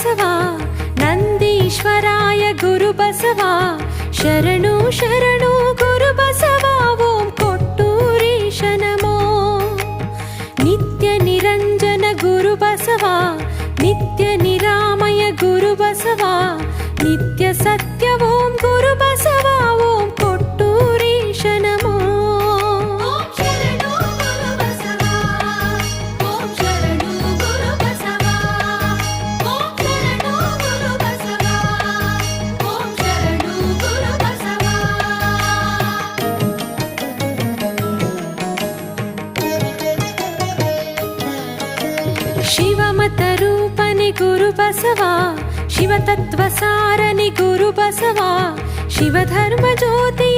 ಬಸವ, ನಂದೀಶ್ವರಾಯ ಗುರು ಬಸವ, ಶರಣು ಶರಣು ಗುರು ಬಸವ, ಓಂ ಕೊಟ್ಟೂರೀಶ ನಮೋ. ನಿತ್ಯ ನಿರಂಜನ ಗುರು ಬಸವ, ನಿತ್ಯ ನಿರಾಮಯ ಗುರು ಬಸವ, ನಿತ್ಯ ಸತ್ಯ ಓಂ ಗುರು ಬಸವ, ಓಂ ಕೊಟ್ಟೂರೀಶ ನಮೋ. ಶಿವಮತ ರೂಪನಿ ಗುರು ಬಸವ, ಶಿವತತ್ವ ಸಾರನಿ ಗುರು ಬಸವ, ಶಿವಧರ್ಮ ಜ್ಯೋತಿ